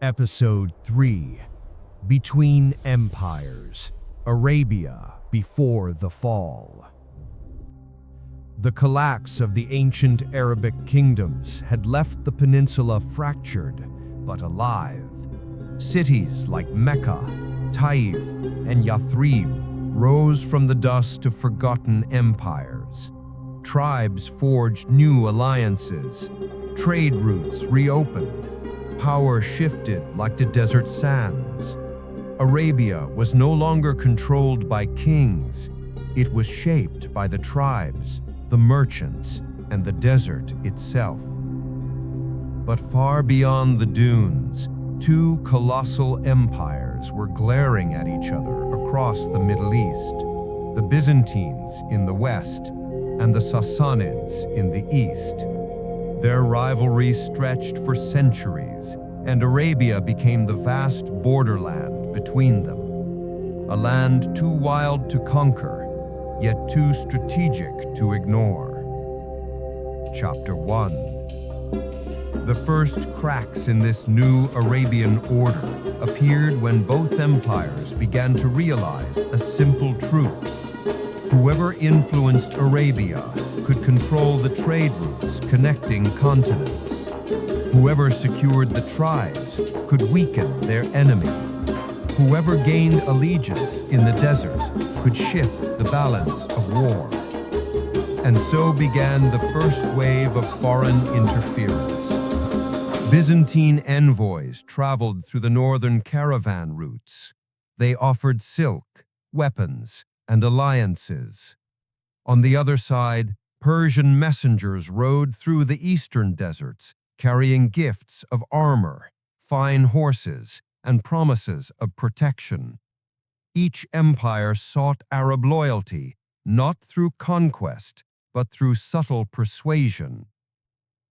Episode 3: Between Empires, Arabia Before the Fall. The collapse of the ancient Arabic kingdoms had left the peninsula fractured but alive. Cities like Mecca, Taif, and Yathrib rose from the dust of forgotten empires. Tribes forged new alliances. Trade routes reopened. Power shifted like the desert sands. Arabia was no longer controlled by kings. It was shaped by the tribes, the merchants, and the desert itself. But far beyond the dunes, two colossal empires were glaring at each other across the Middle East: the Byzantines in the west and the Sassanids in the east. Their rivalry stretched for centuries, and Arabia became the vast borderland between them. A land too wild to conquer, yet too strategic to ignore. Chapter 1. The first cracks in this new Arabian order appeared when both empires began to realize a simple truth. Whoever influenced Arabia could control the trade routes connecting continents. Whoever secured the tribes could weaken their enemy. Whoever gained allegiance in the desert could shift the balance of war. And so began the first wave of foreign interference. Byzantine envoys traveled through the northern caravan routes. They offered silk, weapons, and alliances. On the other side, Persian messengers rode through the eastern deserts, carrying gifts of armor, fine horses, and promises of protection. Each empire sought Arab loyalty, not through conquest, but through subtle persuasion.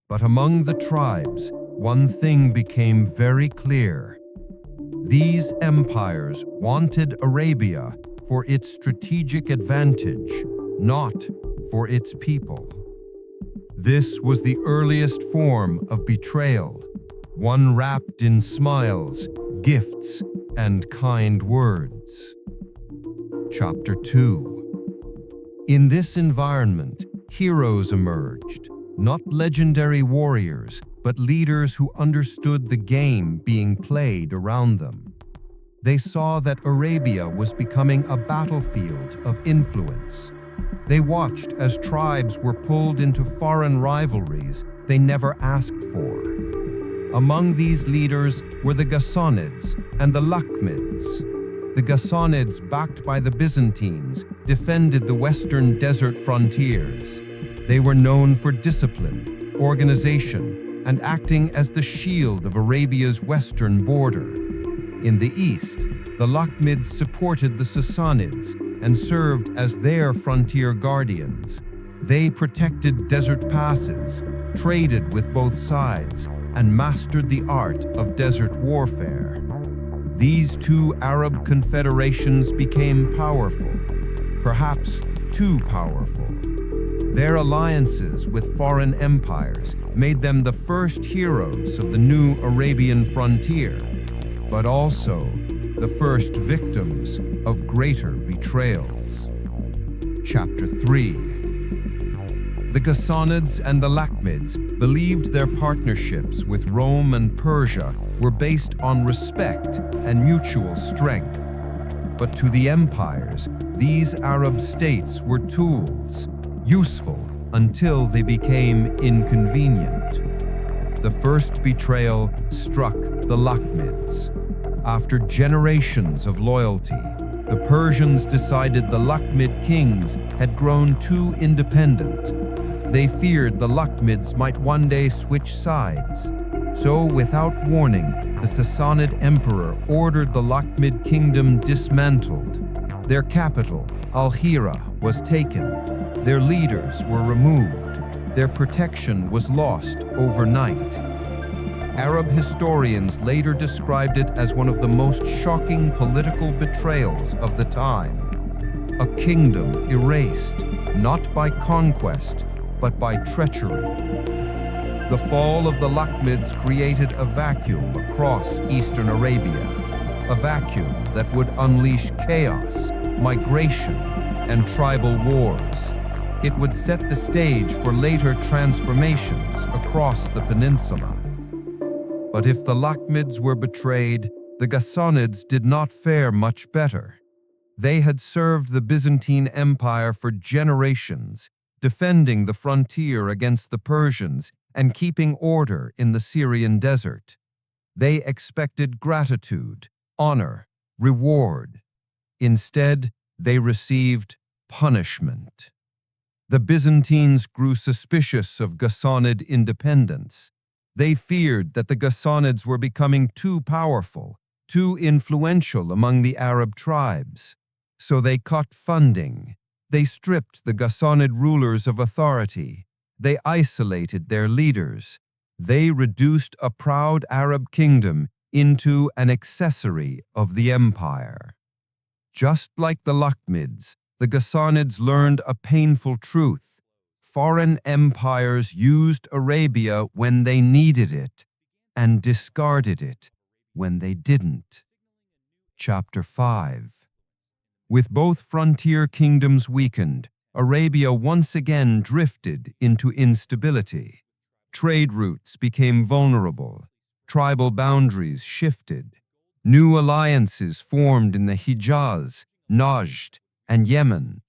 But among the tribes, one thing became very clear. These empires wanted Arabia for its strategic advantage, not for its people. This was the earliest form of betrayal, one wrapped in smiles, gifts, and kind words. Chapter 2. In this environment, heroes emerged, not legendary warriors, but leaders who understood the game being played around them. They saw that Arabia was becoming a battlefield of influence. They watched as tribes were pulled into foreign rivalries they never asked for. Among these leaders were the Ghassanids and the Lakhmids. The Ghassanids, backed by the Byzantines, defended the western desert frontiers. They were known for discipline, organization, and acting as the shield of Arabia's western border. In the east, the Lakhmids supported the Sassanids and served as their frontier guardians. They protected desert passes, traded with both sides, and mastered the art of desert warfare. These two Arab confederations became powerful, perhaps too powerful. Their alliances with foreign empires made them the first heroes of the new Arabian frontier, but also the first victims of greater betrayals. Chapter 3. The Ghassanids and the Lakhmids believed their partnerships with Rome and Persia were based on respect and mutual strength. But to the empires, these Arab states were tools, useful until they became inconvenient. The first betrayal struck the Lakhmids. After generations of loyalty, the Persians decided the Lakhmid kings had grown too independent. They feared the Lakhmids might one day switch sides. So, without warning, the Sassanid emperor ordered the Lakhmid kingdom dismantled. Their capital, Al-Hira, was taken. Their leaders were removed. Their protection was lost overnight. Arab historians later described it as one of the most shocking political betrayals of the time. A kingdom erased, not by conquest, but by treachery. The fall of the Lakhmids created a vacuum across eastern Arabia, a vacuum that would unleash chaos, migration, and tribal wars. It would set the stage for later transformations across the peninsula. But if the Lakhmids were betrayed, the Ghassanids did not fare much better. They had served the Byzantine Empire for generations, defending the frontier against the Persians and keeping order in the Syrian desert. They expected gratitude, honor, reward. Instead, they received punishment. The Byzantines grew suspicious of Ghassanid independence. They feared that the Ghassanids were becoming too powerful, too influential among the Arab tribes. So they cut funding. They stripped the Ghassanid rulers of authority. They isolated their leaders. They reduced a proud Arab kingdom into an accessory of the empire. Just like the Lakhmids, the Ghassanids learned a painful truth. Foreign empires used Arabia when they needed it and discarded it when they didn't. Chapter 5. With both frontier kingdoms weakened, Arabia once again drifted into instability. Trade routes became vulnerable. Tribal boundaries shifted. New alliances formed in the Hijaz, Najd, and Yemen.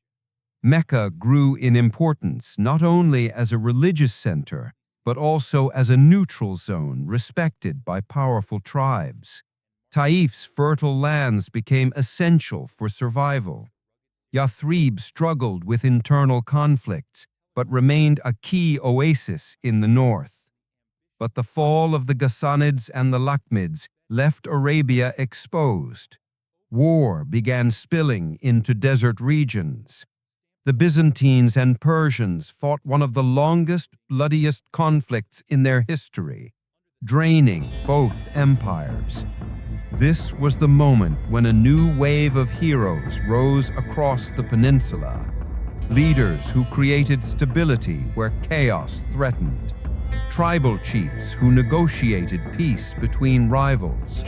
Mecca grew in importance not only as a religious center, but also as a neutral zone respected by powerful tribes. Taif's fertile lands became essential for survival. Yathrib struggled with internal conflicts, but remained a key oasis in the north. But the fall of the Ghassanids and the Lakhmids left Arabia exposed. War began spilling into desert regions. The Byzantines and Persians fought one of the longest, bloodiest conflicts in their history, draining both empires. This was the moment when a new wave of heroes rose across the peninsula, leaders who created stability where chaos threatened, tribal chiefs who negotiated peace between rivals,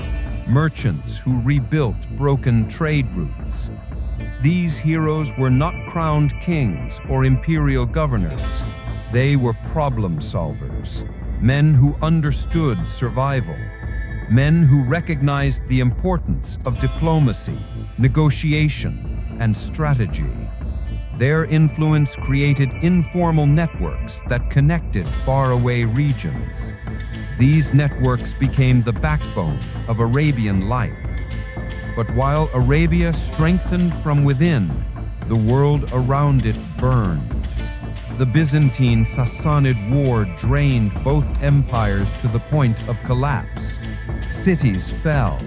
merchants who rebuilt broken trade routes. These heroes were not crowned kings or imperial governors. They were problem solvers, men who understood survival, men who recognized the importance of diplomacy, negotiation, and strategy. Their influence created informal networks that connected faraway regions. These networks became the backbone of Arabian life. But while Arabia strengthened from within, the world around it burned. The Byzantine-Sassanid War drained both empires to the point of collapse. Cities fell,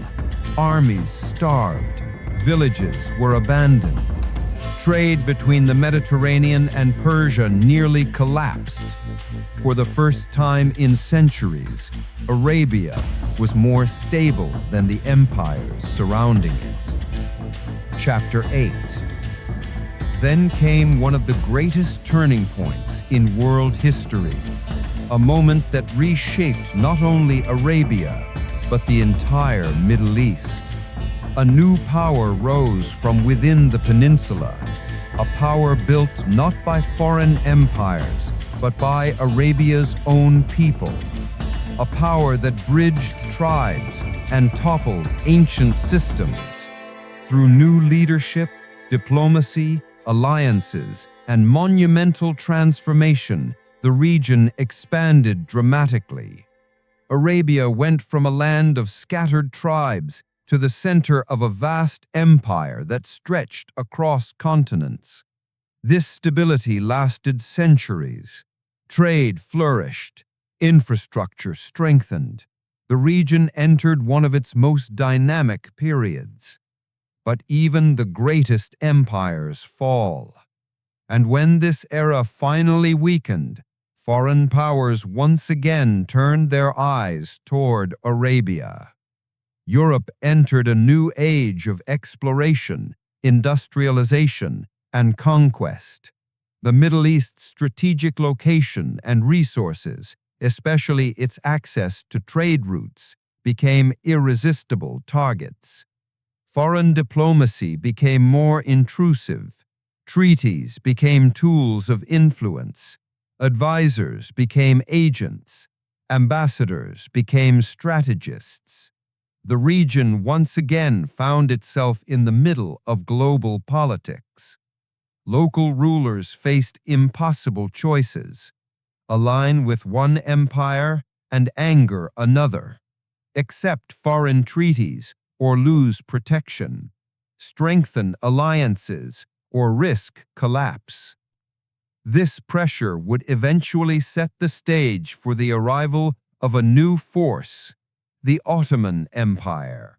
armies starved, villages were abandoned. Trade between the Mediterranean and Persia nearly collapsed. For the first time in centuries, Arabia was more stable than the empires surrounding it. Chapter 8. Then came one of the greatest turning points in world history, a moment that reshaped not only Arabia, but the entire Middle East. A new power rose from within the peninsula, a power built not by foreign empires, but by Arabia's own people. A power that bridged tribes and toppled ancient systems. Through new leadership, diplomacy, alliances, and monumental transformation, the region expanded dramatically. Arabia went from a land of scattered tribes to the center of a vast empire that stretched across continents. This stability lasted centuries. Trade flourished, infrastructure strengthened. The region entered one of its most dynamic periods. But even the greatest empires fall. And when this era finally weakened, foreign powers once again turned their eyes toward Arabia. Europe entered a new age of exploration, industrialization, and conquest. The Middle East's strategic location and resources especially its access to trade routes, became irresistible targets. Foreign diplomacy became more intrusive. Treaties became tools of influence. Advisors became agents. Ambassadors became strategists. The region once again found itself in the middle of global politics. Local rulers faced impossible choices: align with one empire and anger another, accept foreign treaties or lose protection, strengthen alliances or risk collapse. This pressure would eventually set the stage for the arrival of a new force, the Ottoman Empire,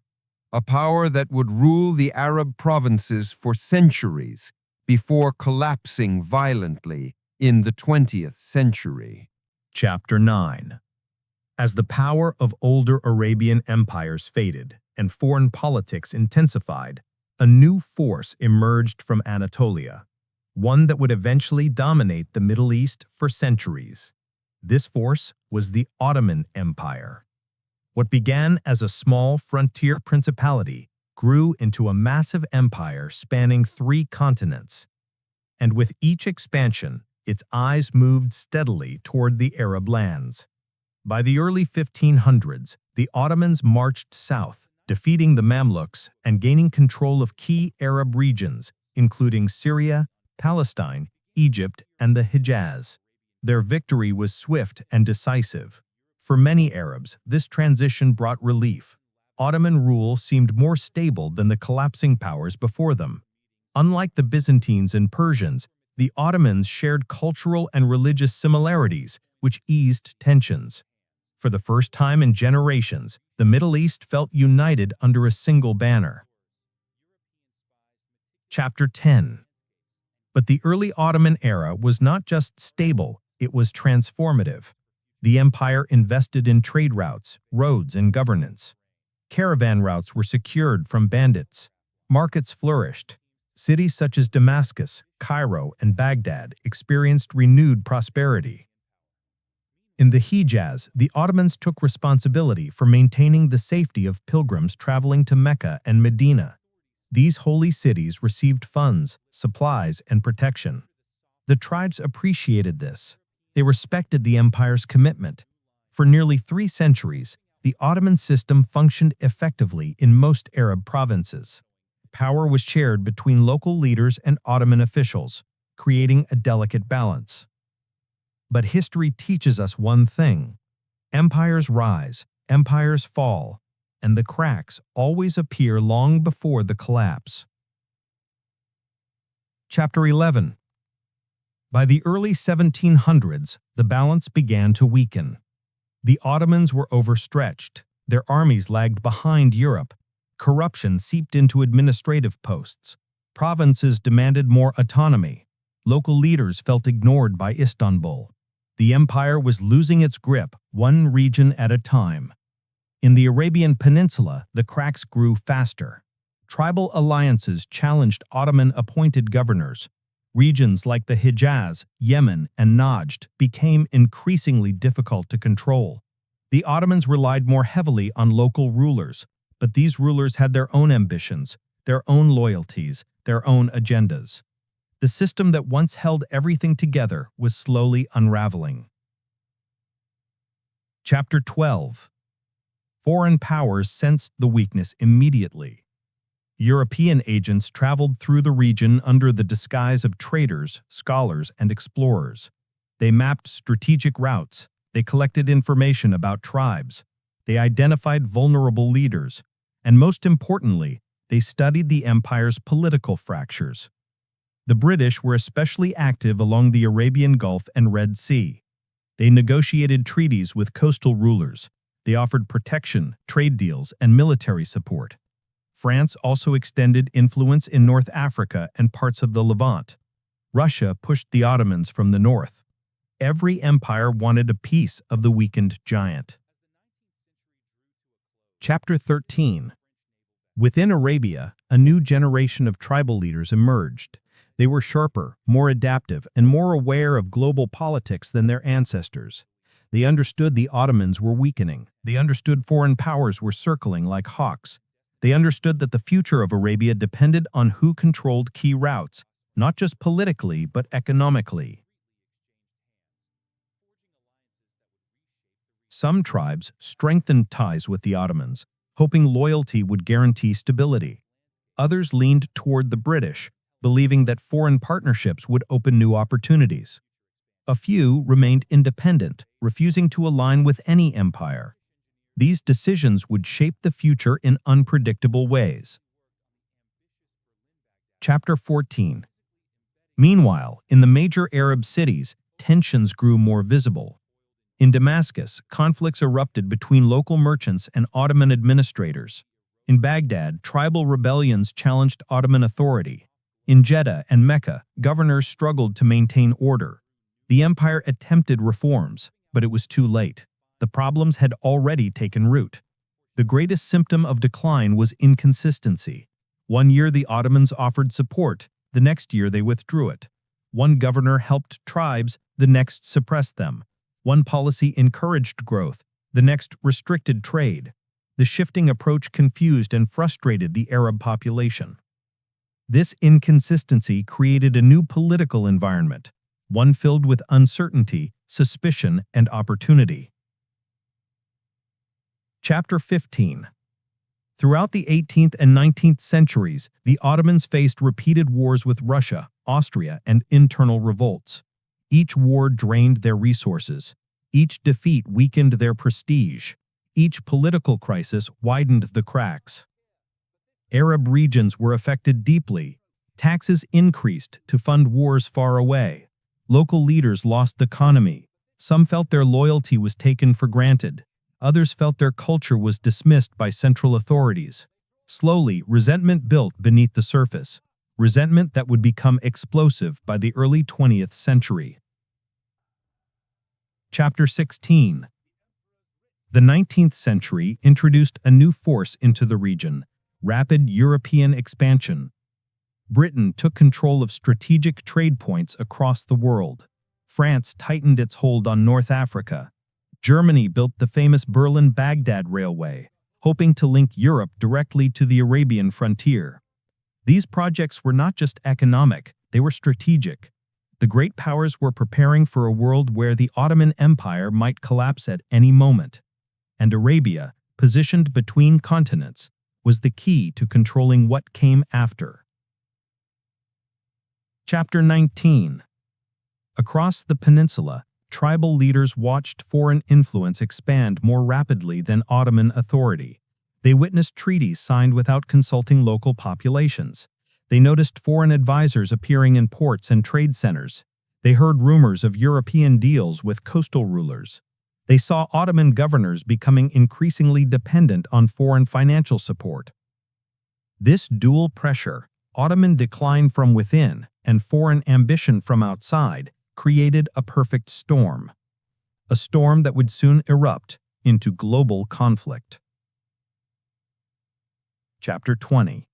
a power that would rule the Arab provinces for centuries before collapsing violently in the 20th century. Chapter 9. As the power of older Arabian empires faded and foreign politics intensified, a new force emerged from Anatolia, one that would eventually dominate the Middle East for centuries. This force was the Ottoman Empire. What began as a small frontier principality grew into a massive empire spanning 3 continents. And with each expansion, its eyes moved steadily toward the Arab lands. By the early 1500s, the Ottomans marched south, defeating the Mamluks and gaining control of key Arab regions, including Syria, Palestine, Egypt, and the Hijaz. Their victory was swift and decisive. For many Arabs, this transition brought relief. Ottoman rule seemed more stable than the collapsing powers before them. Unlike the Byzantines and Persians, the Ottomans shared cultural and religious similarities, which eased tensions. For the first time in generations, the Middle East felt united under a single banner. Chapter 10. But the early Ottoman era was not just stable, it was transformative. The empire invested in trade routes, roads, and governance. Caravan routes were secured from bandits. Markets flourished. Cities such as Damascus, Cairo, and Baghdad experienced renewed prosperity. In the Hijaz, the Ottomans took responsibility for maintaining the safety of pilgrims traveling to Mecca and Medina. These holy cities received funds, supplies, and protection. The tribes appreciated this. They respected the empire's commitment. For nearly 3 centuries, the Ottoman system functioned effectively in most Arab provinces. Power was shared between local leaders and Ottoman officials, creating a delicate balance. But history teaches us one thing: empires rise, empires fall, and the cracks always appear long before the collapse. Chapter 11. By the early 1700s, the balance began to weaken. The Ottomans were overstretched. Their armies lagged behind Europe. Corruption seeped into administrative posts. Provinces demanded more autonomy. Local leaders felt ignored by Istanbul. The empire was losing its grip, one region at a time. In the Arabian Peninsula, the cracks grew faster. Tribal alliances challenged Ottoman-appointed governors. Regions like the Hijaz, Yemen, and Najd became increasingly difficult to control. The Ottomans relied more heavily on local rulers, but these rulers had their own ambitions, their own loyalties, their own agendas. The system that once held everything together was slowly unraveling. Chapter 12. Foreign powers sensed the weakness immediately. European agents traveled through the region under the disguise of traders, scholars, and explorers. They mapped strategic routes. They collected information about tribes. They identified vulnerable leaders. And most importantly, they studied the empire's political fractures. The British were especially active along the Arabian Gulf and Red Sea. They negotiated treaties with coastal rulers. They offered protection, trade deals, and military support. France also extended influence in North Africa and parts of the Levant. Russia pushed the Ottomans from the north. Every empire wanted a piece of the weakened giant. Chapter 13. Within Arabia, a new generation of tribal leaders emerged. They were sharper, more adaptive, and more aware of global politics than their ancestors. They understood the Ottomans were weakening. They understood foreign powers were circling like hawks. They understood that the future of Arabia depended on who controlled key routes, not just politically, but economically. Some tribes strengthened ties with the Ottomans, hoping loyalty would guarantee stability. Others leaned toward the British, believing that foreign partnerships would open new opportunities. A few remained independent, refusing to align with any empire. These decisions would shape the future in unpredictable ways. Chapter 14. Meanwhile, in the major Arab cities, tensions grew more visible. In Damascus, conflicts erupted between local merchants and Ottoman administrators. In Baghdad, tribal rebellions challenged Ottoman authority. In Jeddah and Mecca, governors struggled to maintain order. The empire attempted reforms, but it was too late. The problems had already taken root. The greatest symptom of decline was inconsistency. One year the Ottomans offered support, the next year they withdrew it. One governor helped tribes, the next suppressed them. One policy encouraged growth, the next restricted trade. The shifting approach confused and frustrated the Arab population. This inconsistency created a new political environment, one filled with uncertainty, suspicion, and opportunity. Chapter 15. Throughout the 18th and 19th centuries, the Ottomans faced repeated wars with Russia, Austria, and internal revolts. Each war drained their resources. Each defeat weakened their prestige. Each political crisis widened the cracks. Arab regions were affected deeply. Taxes increased to fund wars far away. Local leaders lost autonomy. Some felt their loyalty was taken for granted. Others felt their culture was dismissed by central authorities. Slowly, resentment built beneath the surface. Resentment that would become explosive by the early 20th century. Chapter 16. The 19th century introduced a new force into the region: rapid European expansion. Britain took control of strategic trade points across the world. France tightened its hold on North Africa. Germany built the famous Berlin-Baghdad Railway, hoping to link Europe directly to the Arabian frontier. These projects were not just economic, they were strategic. The great powers were preparing for a world where the Ottoman Empire might collapse at any moment. And Arabia, positioned between continents, was the key to controlling what came after. Chapter 19. Across the peninsula, tribal leaders watched foreign influence expand more rapidly than Ottoman authority. They witnessed treaties signed without consulting local populations. They noticed foreign advisors appearing in ports and trade centers. They heard rumors of European deals with coastal rulers. They saw Ottoman governors becoming increasingly dependent on foreign financial support. This dual pressure, Ottoman decline from within and foreign ambition from outside, created a perfect storm. A storm that would soon erupt into global conflict. Chapter 20.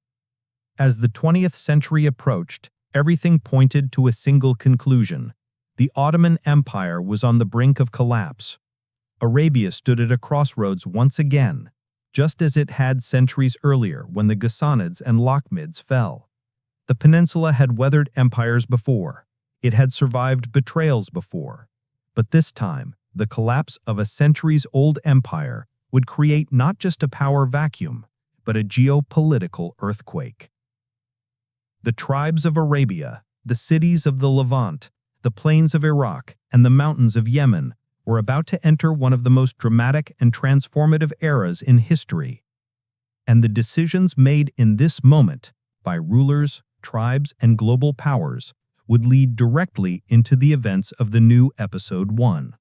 As the 20th century approached, everything pointed to a single conclusion. The Ottoman Empire was on the brink of collapse. Arabia stood at a crossroads once again, just as it had centuries earlier when the Ghassanids and Lakhmids fell. The peninsula had weathered empires before. It had survived betrayals before. But this time, the collapse of a centuries-old empire would create not just a power vacuum, but a geopolitical earthquake. The tribes of Arabia, the cities of the Levant, the plains of Iraq, and the mountains of Yemen were about to enter one of the most dramatic and transformative eras in history. And the decisions made in this moment by rulers, tribes, and global powers would lead directly into the events of the new Episode 1.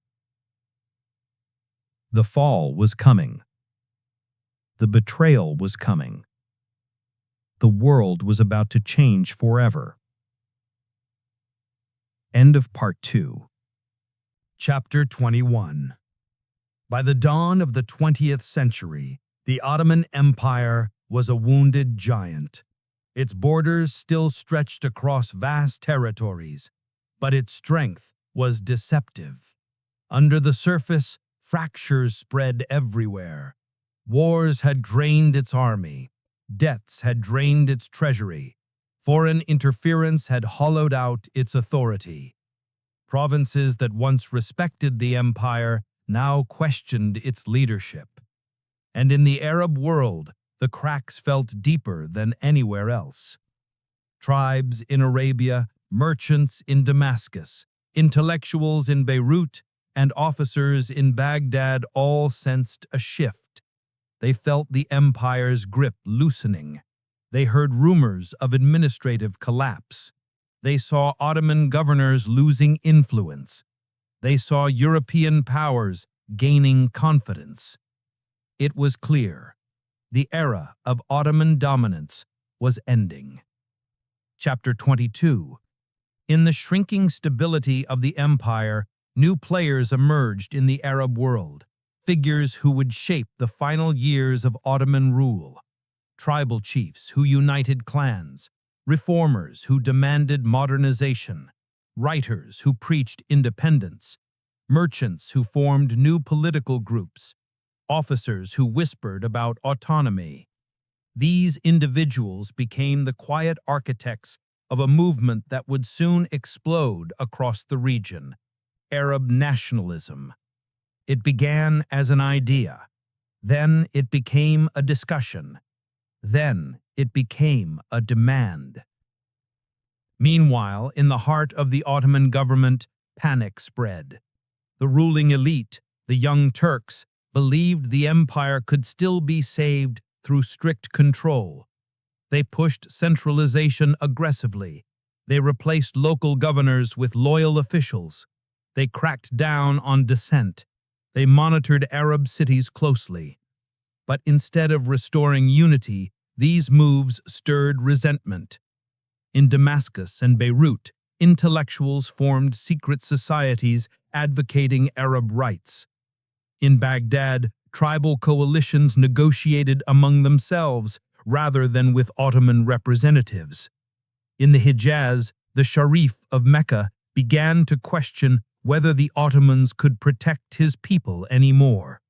The fall was coming. The betrayal was coming. The world was about to change forever. End of Part 2. Chapter 21. By the dawn of the 20th century, the Ottoman Empire was a wounded giant. Its borders still stretched across vast territories, but its strength was deceptive. Under the surface, fractures spread everywhere. Wars had drained its army. Debts had drained its treasury. Foreign interference had hollowed out its authority. Provinces that once respected the empire now questioned its leadership. And in the Arab world, the cracks felt deeper than anywhere else. Tribes in Arabia, merchants in Damascus, intellectuals in Beirut, and officers in Baghdad all sensed a shift. They felt the empire's grip loosening. They heard rumors of administrative collapse. They saw Ottoman governors losing influence. They saw European powers gaining confidence. It was clear. The era of Ottoman dominance was ending. Chapter 22. In the shrinking stability of the empire, new players emerged in the Arab world, figures who would shape the final years of Ottoman rule. Tribal chiefs who united clans, reformers who demanded modernization, writers who preached independence, merchants who formed new political groups, officers who whispered about autonomy. These individuals became the quiet architects of a movement that would soon explode across the region: Arab nationalism. It began as an idea. Then it became a discussion. Then it became a demand. Meanwhile, in the heart of the Ottoman government, panic spread. The ruling elite, the Young Turks, believed the empire could still be saved through strict control. They pushed centralization aggressively. They replaced local governors with loyal officials. They cracked down on dissent. They monitored Arab cities closely. But instead of restoring unity, these moves stirred resentment. In Damascus and Beirut, intellectuals formed secret societies advocating Arab rights. In Baghdad, tribal coalitions negotiated among themselves rather than with Ottoman representatives. In the Hijaz, the Sharif of Mecca began to question whether the Ottomans could protect his people anymore.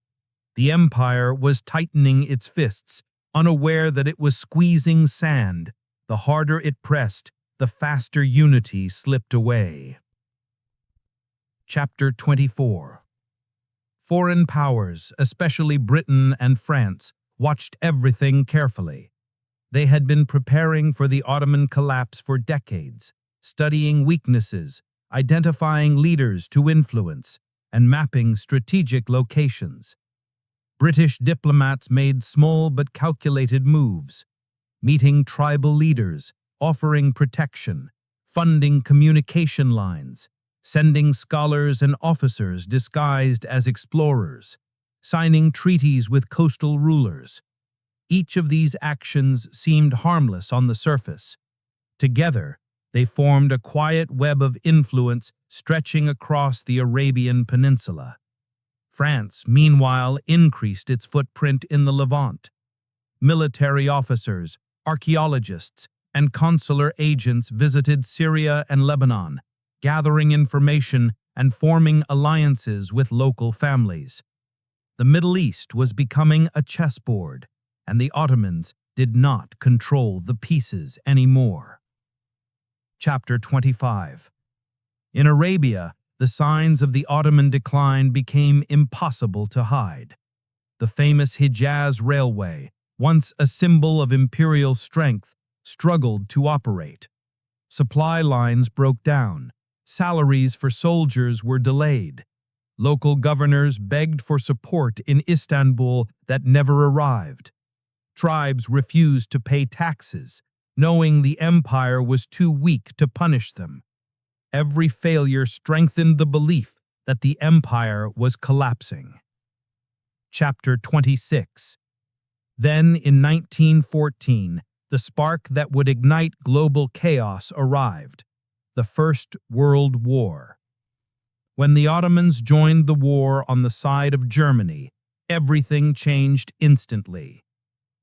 The empire was tightening its fists, unaware that it was squeezing sand. The harder it pressed, the faster unity slipped away. Chapter 24. Foreign powers, especially Britain and France, watched everything carefully. They had been preparing for the Ottoman collapse for decades, studying weaknesses, identifying leaders to influence, and mapping strategic locations. British diplomats made small but calculated moves, meeting tribal leaders, offering protection, funding communication lines, sending scholars and officers disguised as explorers, signing treaties with coastal rulers. Each of these actions seemed harmless on the surface. Together, they formed a quiet web of influence stretching across the Arabian Peninsula. France, meanwhile, increased its footprint in the Levant. Military officers, archaeologists, and consular agents visited Syria and Lebanon, gathering information and forming alliances with local families. The Middle East was becoming a chessboard, and the Ottomans did not control the pieces anymore. Chapter 25. In Arabia, the signs of the Ottoman decline became impossible to hide. The famous Hijaz Railway, once a symbol of imperial strength, struggled to operate. Supply lines broke down. Salaries for soldiers were delayed. Local governors begged for support in Istanbul that never arrived. Tribes refused to pay taxes, knowing the empire was too weak to punish them. Every failure strengthened the belief that the empire was collapsing. Chapter 26. Then, in 1914, the spark that would ignite global chaos arrived: the First World War. When the Ottomans joined the war on the side of Germany, everything changed instantly.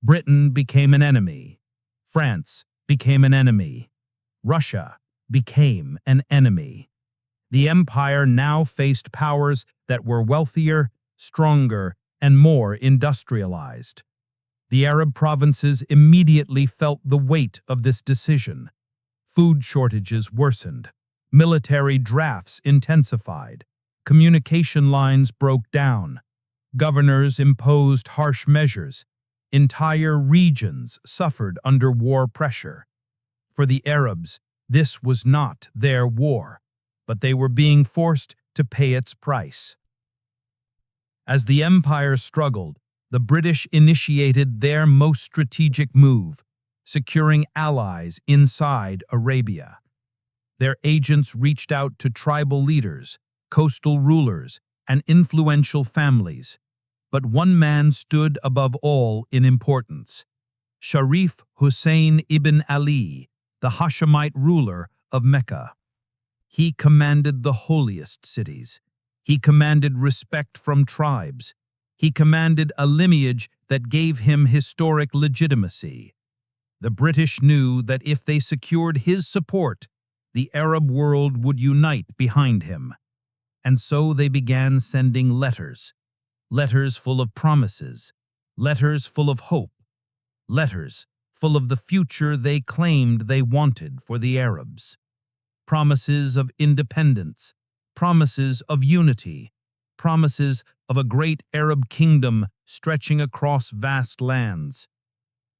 Britain became an enemy. France became an enemy. Russia became an enemy. The empire now faced powers that were wealthier, stronger, and more industrialized. The Arab provinces immediately felt the weight of this decision. Food shortages worsened, military drafts intensified, communication lines broke down, governors imposed harsh measures, entire regions suffered under war pressure. For the Arabs, this was not their war, but they were being forced to pay its price. As the empire struggled, the British initiated their most strategic move, securing allies inside Arabia. Their agents reached out to tribal leaders, coastal rulers, and influential families. But one man stood above all in importance: Sharif Hussein ibn Ali, the Hashemite ruler of Mecca. He commanded the holiest cities. He commanded respect from tribes. He commanded a lineage that gave him historic legitimacy. The British knew that if they secured his support, the Arab world would unite behind him. And so they began sending letters. Letters full of promises. Letters full of hope. Letters full of the future they claimed they wanted for the Arabs. Promises of independence. Promises of unity. Promises of a great Arab kingdom stretching across vast lands.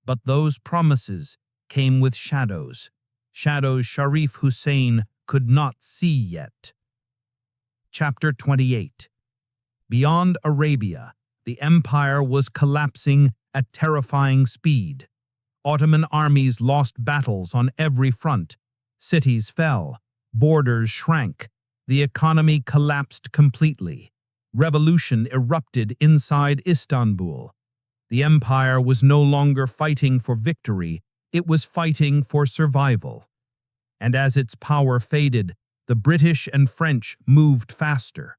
But those promises came with shadows. Shadows Sharif Hussein could not see yet. Chapter 28. Beyond Arabia, the empire was collapsing at terrifying speed. Ottoman armies lost battles on every front. Cities fell. Borders shrank. The economy collapsed completely. Revolution erupted inside Istanbul. The empire was no longer fighting for victory, it was fighting for survival. And as its power faded, the British and French moved faster.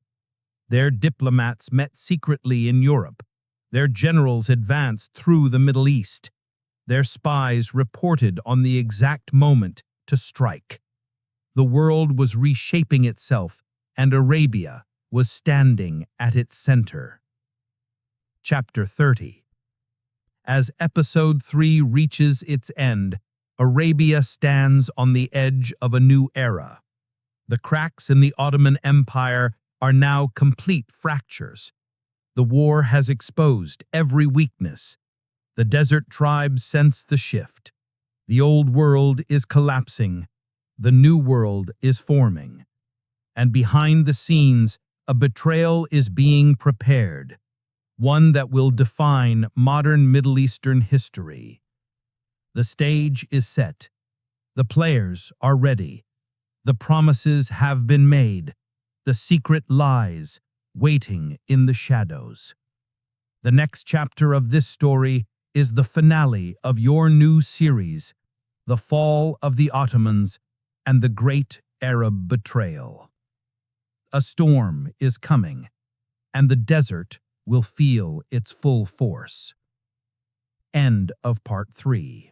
Their diplomats met secretly in Europe. Their generals advanced through the Middle East. Their spies reported on the exact moment to strike. The world was reshaping itself, and Arabia was standing at its center. Chapter 30. As Episode 3 reaches its end, Arabia stands on the edge of a new era. The cracks in the Ottoman Empire are now complete fractures. The war has exposed every weakness. The desert tribes sense the shift. The old world is collapsing. The new world is forming. And behind the scenes, a betrayal is being prepared, one that will define modern Middle Eastern history. The stage is set. The players are ready. The promises have been made. The secret lies waiting in the shadows. The next chapter of this story is the finale of your new series, The Fall of the Ottomans and the Great Arab Betrayal. A storm is coming, and the desert will feel its full force. End of Part 3.